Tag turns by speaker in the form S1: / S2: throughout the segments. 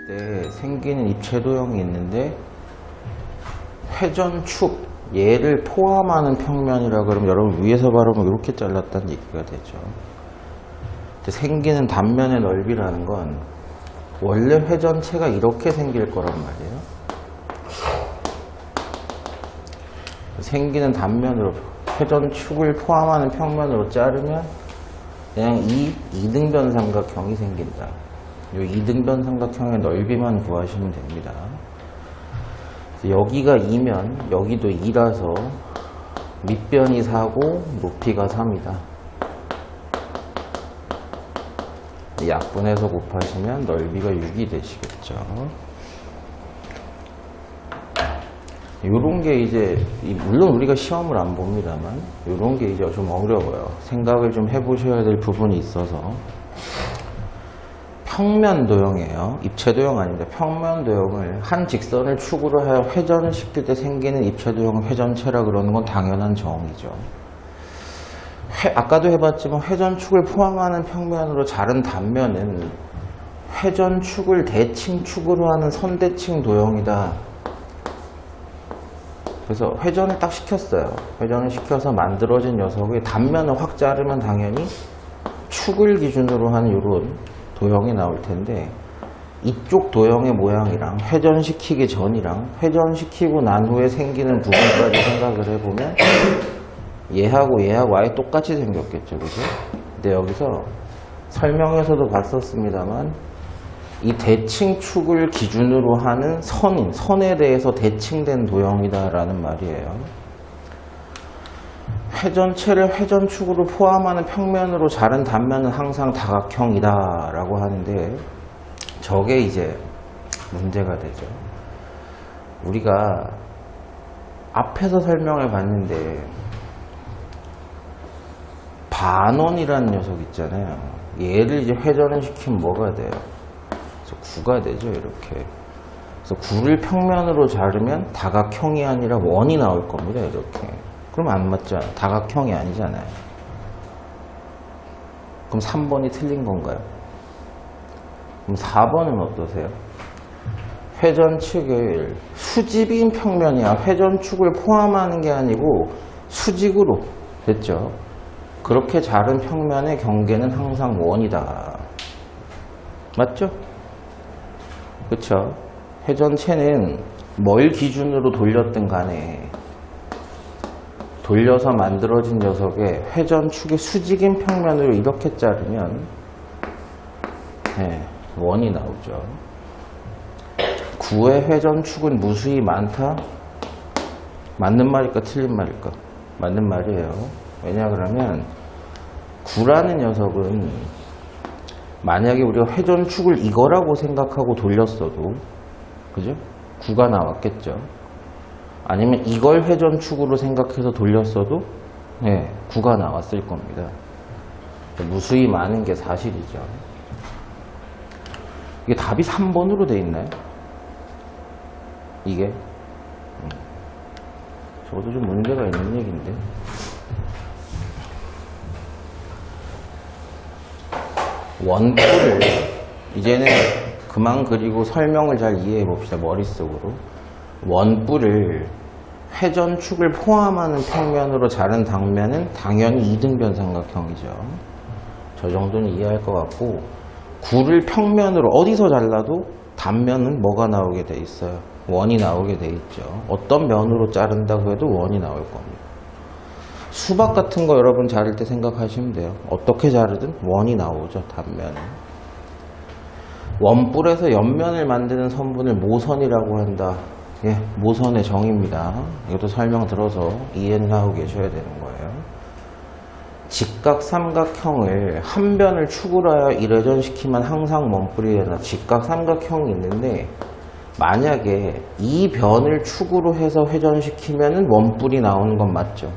S1: 때 생기는 입체도형이 있는데 회전축 얘를 포함하는 평면이라 그러면 여러분 위에서 바르면 이렇게 잘랐다는 얘기가 되죠. 근데 생기는 단면의 넓이라는 건 원래 회전체가 이렇게 생길 거란 말이에요. 생기는 단면으로 회전축을 포함하는 평면으로 자르면 그냥 이 이등변 삼각형이 생긴다. 이 이등변 삼각형의 넓이만 구하시면 됩니다. 여기가 2면 여기도 2라서 밑변이 4고 높이가 3이다. 약분해서 곱하시면 넓이가 6이 되시겠죠. 요런 게 이제 물론 우리가 시험을 안 봅니다만 요런 게 이제 좀 어려워요. 생각을 좀 해보셔야 될 부분이 있어서 평면 도형이에요. 입체 도형 아닙니다. 평면 도형을 한 직선을 축으로 하여 회전을 시킬 때 생기는 입체 도형을 회전체라 그러는 건 당연한 정의죠. 아까도 해봤지만 회전축을 포함하는 평면으로 자른 단면은 회전축을 대칭축으로 하는 선대칭 도형이다. 그래서 회전을 딱 시켰어요. 회전을 시켜서 만들어진 녀석의 단면을 확 자르면 당연히 축을 기준으로 하는 이런 도형이 나올 텐데 이쪽 도형의 모양이랑 회전시키기 전이랑 회전시키고 난 후에 생기는 부분까지 생각을 해보면 얘하고 아예 똑같이 생겼겠죠. 그죠? 근데 여기서 설명에서도 봤었습니다만 이 대칭축을 기준으로 하는 선에 대해서 대칭된 도형이다라는 말이에요. 회전체를 회전축으로 포함하는 평면으로 자른 단면은 항상 다각형이다 라고 하는데 저게 이제 문제가 되죠. 우리가 앞에서 설명을 봤는데 반원이라는 녀석 있잖아요. 얘를 이제 회전을 시키면 뭐가 돼요? 그래서 9가 되죠. 이렇게. 그래서 9를 평면으로 자르면 다각형이 아니라 원이 나올 겁니다. 이렇게. 그럼 안 맞죠? 다각형이 아니잖아요. 그럼 3번이 틀린 건가요? 그럼 4번은 어떠세요? 회전축을 수직인 평면이야. 회전축을 포함하는 게 아니고 수직으로 됐죠? 그렇게 자른 평면의 경계는 항상 원이다. 맞죠? 그쵸? 회전체는 뭘 기준으로 돌렸든 간에 돌려서 만들어진 녀석의 회전축의 수직인 평면으로 이렇게 자르면 원이 나오죠. 9의 회전축은 무수히 많다? 맞는 말일까 틀린 말일까? 맞는 말이에요. 왜냐 그러면 9라는 녀석은 만약에 우리가 회전축을 이거라고 생각하고 돌렸어도 그죠? 9가 나왔겠죠. 아니면 이걸 회전축으로 생각해서 돌렸어도 9가 나왔을 겁니다. 무수히 많은 게 사실이죠. 이게 답이 3번으로 돼 있나요? 이게? 저도 좀 문제가 있는 얘기인데. 원뿔을 이제는 그만 그리고 설명을 잘 이해해 봅시다. 머릿속으로. 원뿔을 회전축을 포함하는 평면으로 자른 단면은 당연히 이등변 삼각형이죠. 저 정도는 이해할 것 같고 9를 평면으로 어디서 잘라도 단면은 뭐가 나오게 돼 있어요? 원이 나오게 돼 있죠. 어떤 면으로 자른다고 해도 원이 나올 겁니다. 수박 같은 거 여러분 자를 때 생각하시면 돼요. 어떻게 자르든 원이 나오죠. 단면은. 원뿔에서 옆면을 만드는 선분을 모선이라고 한다. 모선의 정의입니다. 이것도 설명 들어서 이해는 하고 계셔야 되는 거예요. 직각 삼각형을 한 변을 축으로 하여 일회전시키면 항상 원뿔이 된다. 직각 삼각형이 있는데 만약에 이 변을 축으로 해서 회전시키면 원뿔이 나오는 건 맞죠.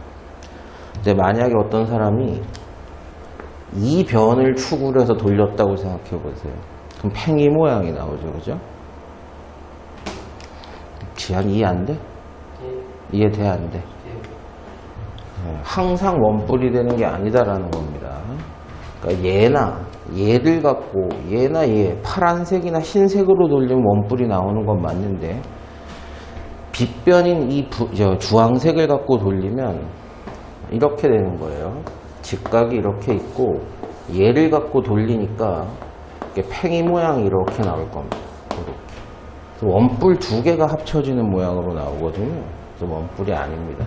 S1: 이제 만약에 어떤 사람이 이 변을 축으로 해서 돌렸다고 생각해 보세요. 그럼 팽이 모양이 나오죠. 그죠? 지한 이해 안 돼?
S2: 네.
S1: 이해돼 안 돼?
S2: 네.
S1: 항상 원뿔이 되는 게 아니다라는 겁니다. 그러니까 그러니까 얘를 갖고 얘나 얘 파란색이나 흰색으로 돌리면 원뿔이 나오는 건 맞는데 빗변인 이 주황색을 갖고 돌리면 이렇게 되는 거예요. 직각이 이렇게 있고 얘를 갖고 돌리니까 팽이 모양이 이렇게 나올 겁니다. 이렇게. 원뿔 두 개가 합쳐지는 모양으로 나오거든요. 그래서 원뿔이 아닙니다.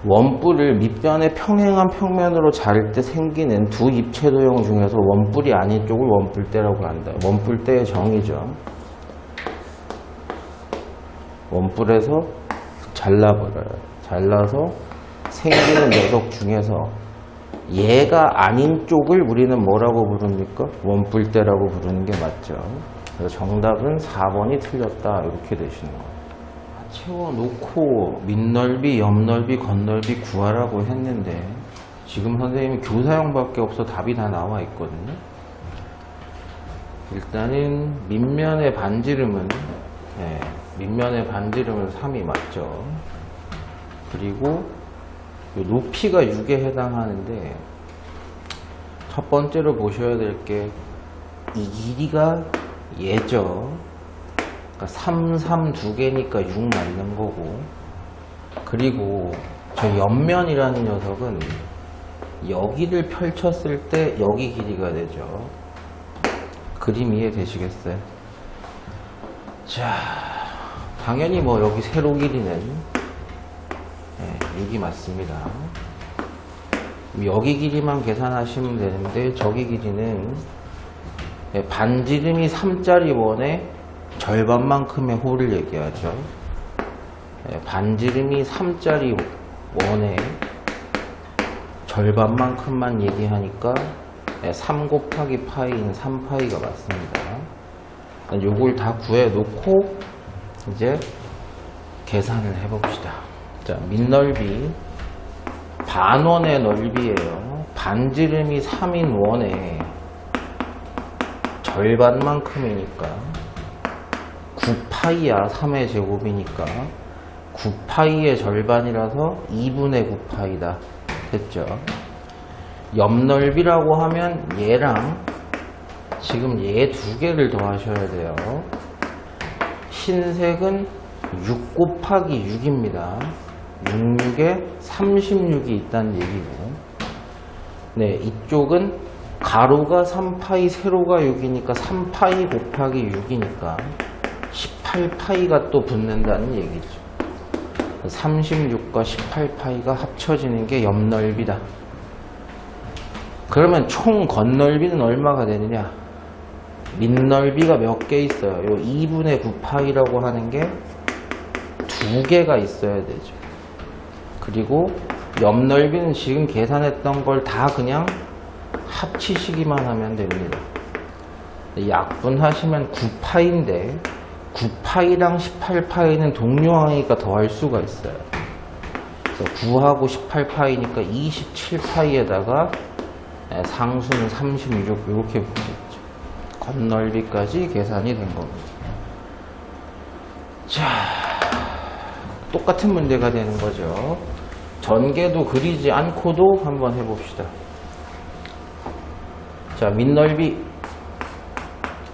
S1: 원뿔을 밑변의 평행한 평면으로 자를 때 생기는 두 입체 도형 중에서 원뿔이 아닌 쪽을 원뿔대라고 한다. 원뿔대의 정의죠. 원뿔에서 잘라버려요. 잘라서 생기는 녀석 중에서 얘가 아닌 쪽을 우리는 뭐라고 부릅니까? 원뿔대라고 부르는 게 맞죠. 그래서 정답은 4번이 틀렸다. 이렇게 되시는 거예요. 채워놓고 밑넓이, 옆넓이, 겉넓이 구하라고 했는데 지금 선생님이 교사형밖에 없어 답이 다 나와 있거든요. 일단은 밑면의 반지름은 밑면의 반지름은 3이 맞죠. 그리고 높이가 6에 해당하는데 첫 번째로 보셔야 될 게 이 길이가 얘죠. 그러니까 3, 3 두 개니까 6 맞는 거고, 그리고 저 옆면이라는 녀석은 여기를 펼쳤을 때 여기 길이가 되죠. 그림 이해되시겠어요? 자, 당연히 뭐 여기 세로 길이는 6이 맞습니다. 여기 길이만 계산하시면 되는데 저기 길이는 반지름이 3짜리 원의 절반만큼의 홀을 얘기하죠. 반지름이 3짜리 원의 절반만큼만 얘기하니까 3 곱하기 파이는 3파이가 맞습니다. 요걸 다 구해놓고 이제 계산을 해봅시다. 자, 밑넓이 반원의 넓이에요. 반지름이 3인 원의 절반만큼이니까 9파이야. 3의 제곱이니까 9파이의 절반이라서 2분의 9파이다. 됐죠? 옆넓이라고 하면 얘랑 지금 얘 두 개를 더하셔야 돼요. 흰색은 6 곱하기 6입니다. 66에 36이 있다는 얘기고, 네, 이쪽은 가로가 3파이, 세로가 6이니까 3파이 곱하기 6이니까 18파이가 또 붙는다는 얘기죠. 36과 18파이가 합쳐지는 게 옆넓이다. 그러면 총 겉넓이는 얼마가 되느냐? 밑넓이가 몇 개 있어요? 요 2분의 9파이라고 하는 게 두 개가 있어야 되죠. 그리고 옆넓이는 지금 계산했던 걸 다 그냥 합치시기만 하면 됩니다. 약분하시면 9파인데 9파이랑 18파이는 동료항이니까 더할 수가 있어요. 그래서 9하고 18파이니까 27파이에다가 상수는 36 이렇게 보겠죠. 겉넓이까지 계산이 된 겁니다. 자, 똑같은 문제가 되는 거죠. 전개도 그리지 않고도 한번 해봅시다. 자, 밑넓이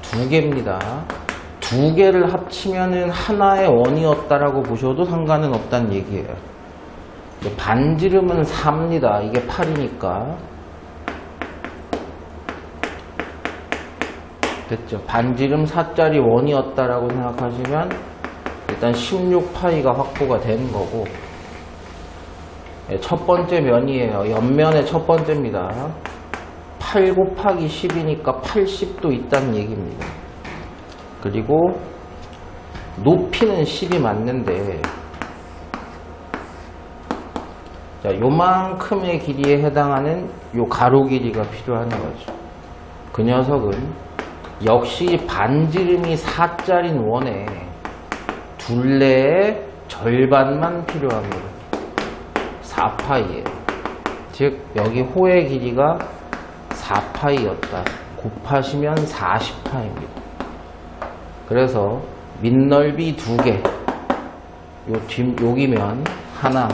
S1: 두 개입니다. 두 개를 합치면은 하나의 원이었다라고 보셔도 상관은 없다는 얘기예요. 반지름은 4입니다. 이게 8이니까. 됐죠? 반지름 4짜리 원이었다라고 생각하시면 일단 16파이가 확보가 되는 거고, 첫 번째 면이에요. 옆면의 첫 번째입니다. 8 곱하기 10이니까 80도 있다는 얘기입니다. 그리고 높이는 10이 맞는데, 자, 요만큼의 길이에 해당하는 요 가로 길이가 필요한 거죠. 그 녀석은 역시 반지름이 4짜리인 원에 둘레의 절반만 필요합니다. 4파이에요. 즉 여기 호의 길이가 4파이였다. 곱하시면 40파입니다. 그래서 밑넓이 두 개, 여기면 하나,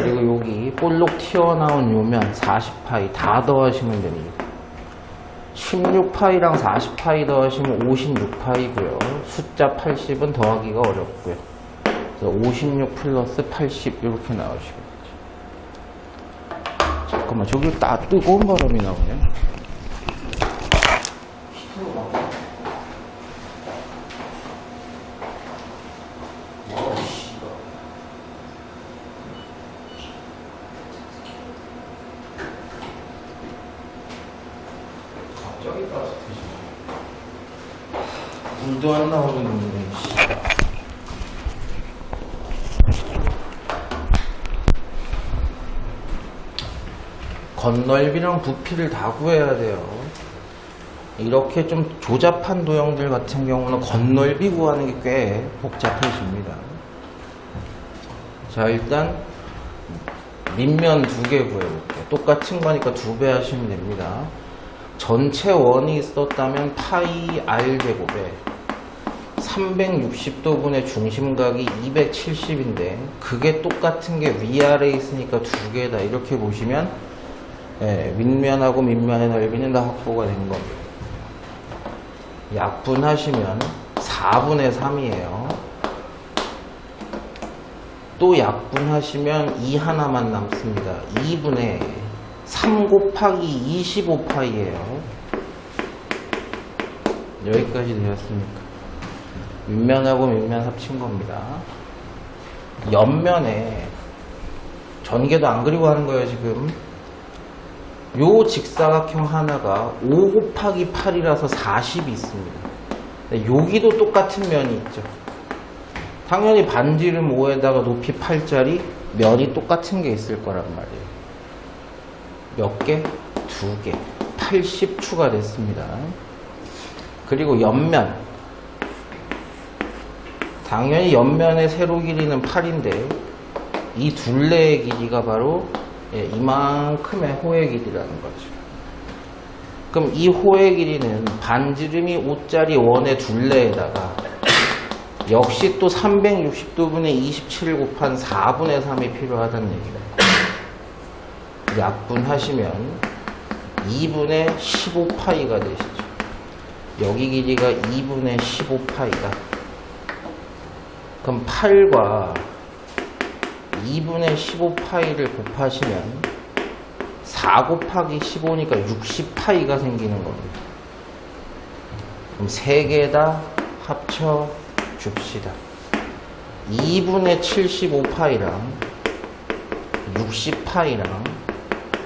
S1: 그리고 여기 볼록 튀어나온 요면 40파이 다 더하시면 됩니다. 16파이랑 40파이 더하시면 56파이고요. 숫자 80은 더하기가 어렵고요. 그래서 56 플러스 80 이렇게 나오시겠죠. 잠깐만, 저기 딱 뜨거운 바람이 나오네. 저기 따라서 드시네. 물도 안 나오는데. 겉넓이랑 부피를 다 구해야 돼요. 이렇게 좀 조잡한 도형들 같은 경우는 겉넓이 구하는 게 꽤 복잡해집니다. 자, 일단 밑면 2개 구해볼게요. 똑같은 거니까 2배 하시면 됩니다. 전체 원이 있었다면 파이 r 제곱에 360도분의 중심각이 270인데 그게 똑같은 게 위아래에 있으니까 2개다 이렇게 보시면 윗면하고 밑면의 넓이는 다 확보가 된 겁니다. 약분하시면 4분의 3이에요. 또 약분하시면 2 하나만 남습니다. 2분의 3 곱하기 25파이예요. 여기까지 되었습니까? 윗면하고 밑면 합친 겁니다. 옆면에 전개도 안 그리고 하는 거예요, 지금. 요 직사각형 하나가 5 곱하기 8이라서 40이 있습니다. 여기도 똑같은 면이 있죠. 당연히 반지름 5에다가 높이 8짜리 면이 똑같은 게 있을 거란 말이에요. 몇 개? 2개. 80 추가됐습니다. 그리고 옆면. 당연히 옆면의 세로 길이는 8인데 이 둘레의 길이가 바로 이만큼의 호의 길이라는 거죠. 그럼 이 호의 길이는 반지름이 5짜리 원의 둘레에다가 역시 또 360도분의 27 곱한 4분의 3이 필요하다는 얘기예요. 약분하시면 2분의 15파이가 되시죠. 여기 길이가 2분의 15파이다. 그럼 8과 2분의 15파이를 곱하시면 4 곱하기 15니까 60파이가 생기는 겁니다. 그럼 3개 다 합쳐 줍시다. 2분의 75파이랑 60파이랑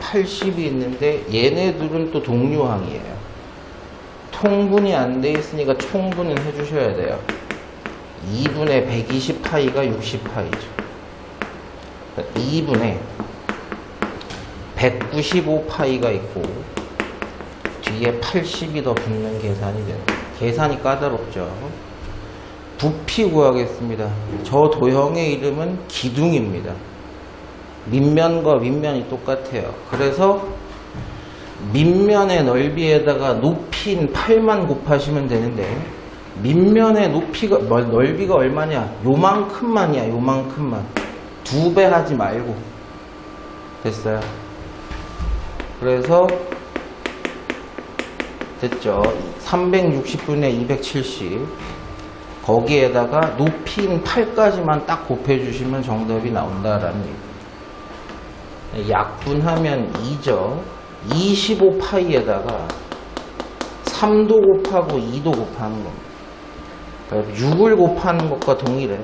S1: 80이 있는데 얘네들은 또 동류항이에요. 통분이 안 돼 있으니까 총분은 해주셔야 돼요. 2분의 120파이가 60파이죠. 2분의 195파이가 있고 뒤에 80이 더 붙는 계산이 됩니다. 계산이 까다롭죠. 부피 구하겠습니다. 저 도형의 이름은 기둥입니다. 밑면과 윗면이 똑같아요. 그래서 밑면의 넓이에다가 높이인 8만 곱하시면 되는데 밑면의 넓이가 얼마냐? 요만큼만이야. 요만큼만. 2배 하지 말고. 됐어요. 그래서 됐죠. 360분의 270 거기에다가 높이인 8까지만 딱 곱해주시면 정답이 나온다라는 얘기. 약분하면 2죠. 25파이에다가 3도 곱하고 2도 곱하는 겁니다. 그러니까 6을 곱하는 것과 동일해요.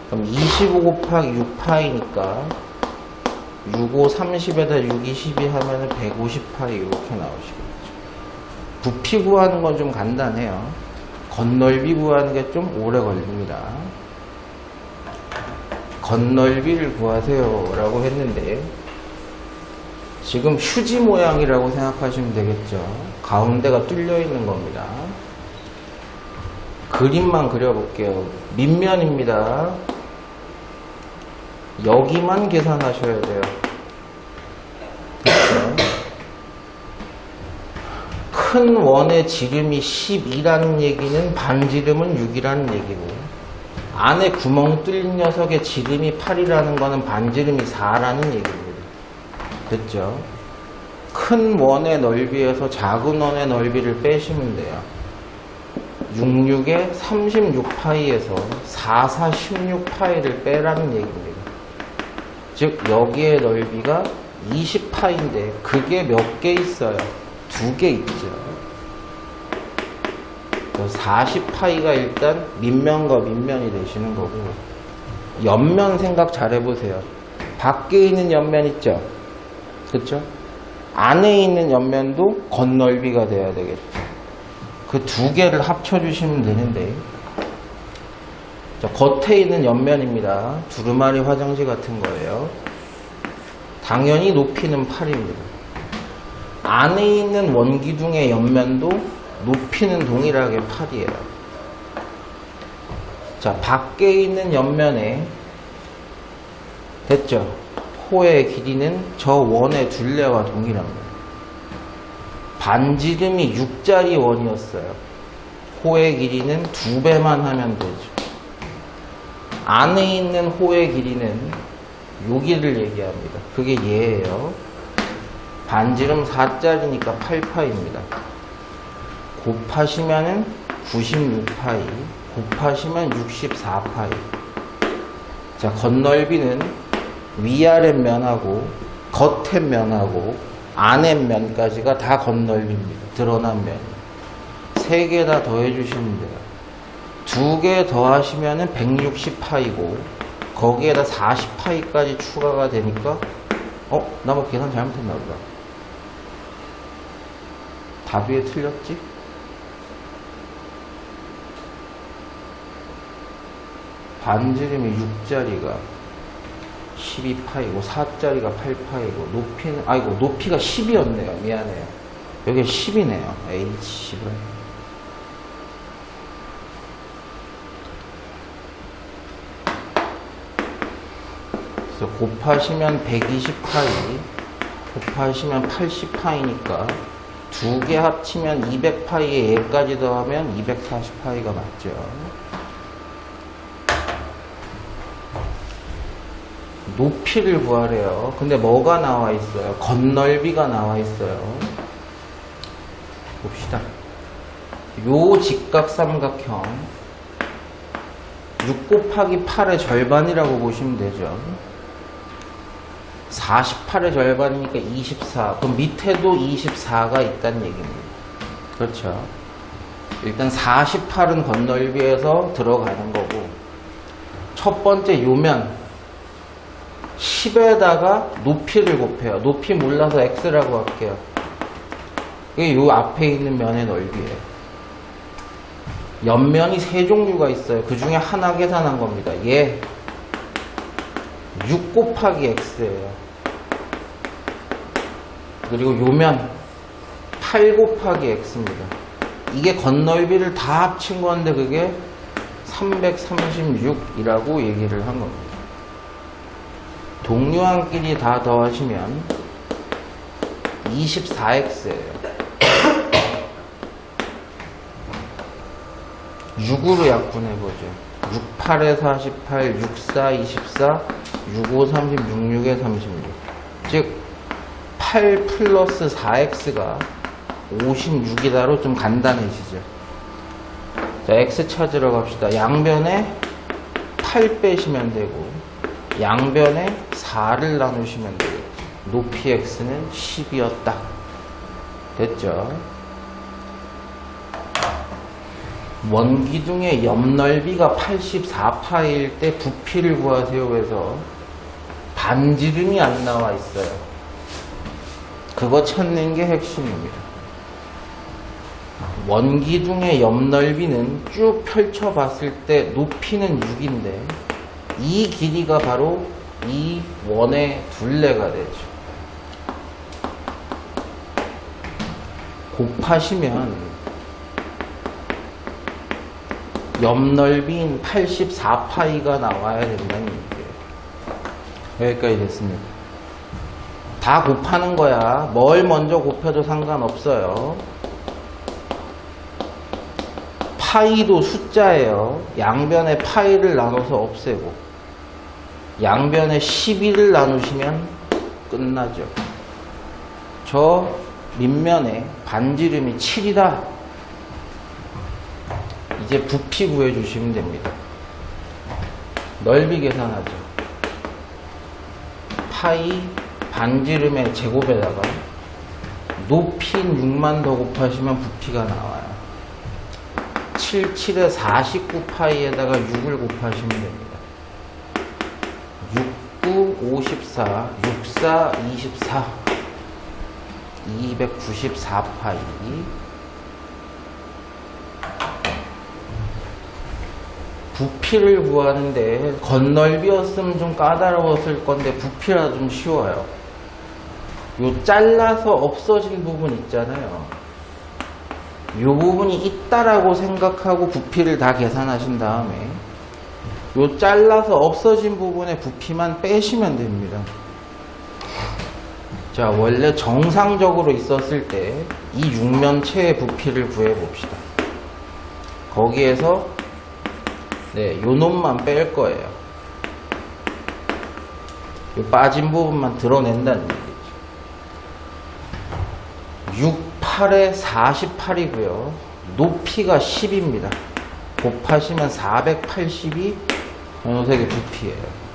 S1: 그럼 25 곱하기 6파이니까 65, 30에다 6, 22 하면은 150파이 이렇게 나오시겠죠. 부피 구하는 건 좀 간단해요. 겉넓이 구하는 게 좀 오래 걸립니다. 겉넓이를 구하세요 라고 했는데 지금 휴지 모양이라고 생각하시면 되겠죠. 가운데가 뚫려 있는 겁니다. 그림만 그려볼게요. 밑면입니다. 여기만 계산하셔야 돼요. 그렇죠? 큰 원의 지름이 12라는 얘기는 반지름은 6이라는 얘기고 안에 구멍 뚫린 녀석의 지름이 8이라는 거는 반지름이 4라는 얘기입니다. 됐죠? 큰 원의 넓이에서 작은 원의 넓이를 빼시면 돼요. 66에 36파이에서 44, 16파이를 빼라는 얘기입니다. 즉 여기에 넓이가 20파인데 그게 몇 개 있어요? 2개 있죠. 40파이가 일단 밑면과 밑면이 되시는 거고, 옆면 생각 잘 해보세요. 밖에 있는 옆면 있죠? 그쵸? 안에 있는 옆면도 겉넓이가 돼야 되겠죠. 그 2개를 합쳐주시면 되는데, 자, 겉에 있는 옆면입니다. 두루마리 화장지 같은 거예요. 당연히 높이는 8입니다. 안에 있는 원기둥의 옆면도 높이는 동일하게 8이에요. 자, 밖에 있는 옆면에 됐죠? 호의 길이는 저 원의 둘레와 동일합니다. 반지름이 6짜리 원이었어요. 호의 길이는 2배만 하면 되죠. 안에 있는 호의 길이는 여기를 얘기합니다. 그게 얘예요. 반지름 4짜리니까 8파입니다. 곱하시면은 96파이, 곱하시면 64파이. 자, 겉넓이는 위아래 면하고 겉의 면하고 안의 면까지가 다 겉넓이입니다. 드러난 면이. 3개 다 더해주시면 돼요. 2개 더하시면은 160파이고 거기에다 40파이까지 추가가 되니까 나 뭐 계산 잘못했나 보다. 답이 왜 틀렸지? 반지름이 6짜리가 12파이고 4짜리가 8파이고 높이는 높이가 10이었네요. 미안해요. 여기 10이네요. H를 그래서 곱하시면 120파이, 곱하시면 80파이니까 2개 합치면 200파이에 얘까지 더하면 240파이가 맞죠. 높이를 구하래요. 근데 뭐가 나와 있어요? 겉넓이가 나와 있어요. 봅시다. 요 직각삼각형 6 곱하기 8의 절반이라고 보시면 되죠. 48의 절반이니까 24. 그럼 밑에도 24가 있다는 얘기입니다. 그렇죠. 일단 48은 겉넓이에서 들어가는 거고, 첫 번째 요면 10에다가 높이를 곱해요. 높이 몰라서 x라고 할게요. 이게 요 앞에 있는 면의 넓이에요. 옆면이 3종류가 있어요. 그 중에 하나 계산한 겁니다. 얘 6 곱하기 x예요. 그리고 요면 8 곱하기 x입니다. 이게 겉넓이를 다 합친 건데 그게 336이라고 얘기를 한 겁니다. 동류항끼리 다 더하시면 24x예요. 6으로 약분해보죠. 6, 8에 48, 6, 4, 24, 6, 5, 30, 6, 6에 36. 즉, 8 플러스 4x가 56이다로 좀 간단해지죠. 자, x 찾으러 갑시다. 양변에 8 빼시면 되고, 양변에 4를 나누시면 되겠죠. 높이 x는 10이었다. 됐죠? 원기둥의 옆넓이가 84파일 때 부피를 구하세요 해서 반지름이 안 나와 있어요. 그거 찾는 게 핵심입니다. 원기둥의 옆넓이는 쭉 펼쳐봤을 때 높이는 6인데 이 길이가 바로 이 원의 둘레가 되죠. 곱하시면 옆넓이인 84파이가 나와야 된다는 얘기예요. 여기까지 됐습니다. 다 곱하는 거야. 뭘 먼저 곱해도 상관없어요. 파이도 숫자예요. 양변에 파이를 나눠서 없애고 양변에 12를 나누시면 끝나죠. 저 밑면에 반지름이 7이다. 이제 부피 구해주시면 됩니다. 넓이 계산하죠. 파이 반지름의 제곱에다가 높이인 6만 더 곱하시면 부피가 나와요. 7, 7에 49파이에다가 6을 곱하시면 됩니다. 6, 9, 54, 6, 4, 24, 294파이. 부피를 구하는데 겉넓이였으면 좀 까다로웠을 건데 부피라 좀 쉬워요. 요 잘라서 없어진 부분 있잖아요. 요 부분이 있다라고 생각하고 부피를 다 계산하신 다음에 요 잘라서 없어진 부분의 부피만 빼시면 됩니다. 자, 원래 정상적으로 있었을 때 이 육면체의 부피를 구해 봅시다. 거기에서 요 놈만 뺄 거예요. 요 빠진 부분만 드러낸다는 얘기죠. 6, 8에 48이고요. 높이가 10입니다. 곱하시면 482 녀석의 부피예요.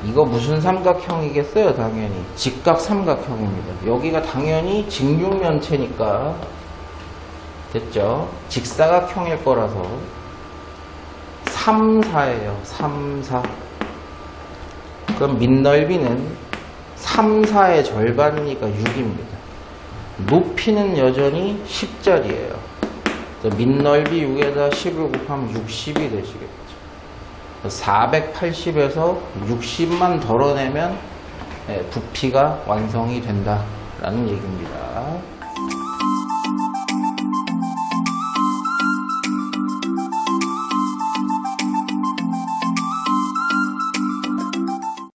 S1: 이거 무슨 삼각형이겠어요? 당연히 직각 삼각형입니다. 여기가 당연히 직육면체니까 됐죠? 직사각형일 거라서 3, 4예요. 3, 4. 그럼 밑넓이는 3, 4의 절반이니까 6입니다. 높이는 여전히 10짜리예요. 밑넓이 6에다 10을 곱하면 60이 되시겠죠. 480에서 60만 덜어내면 부피가 완성이 된다라는 얘기입니다.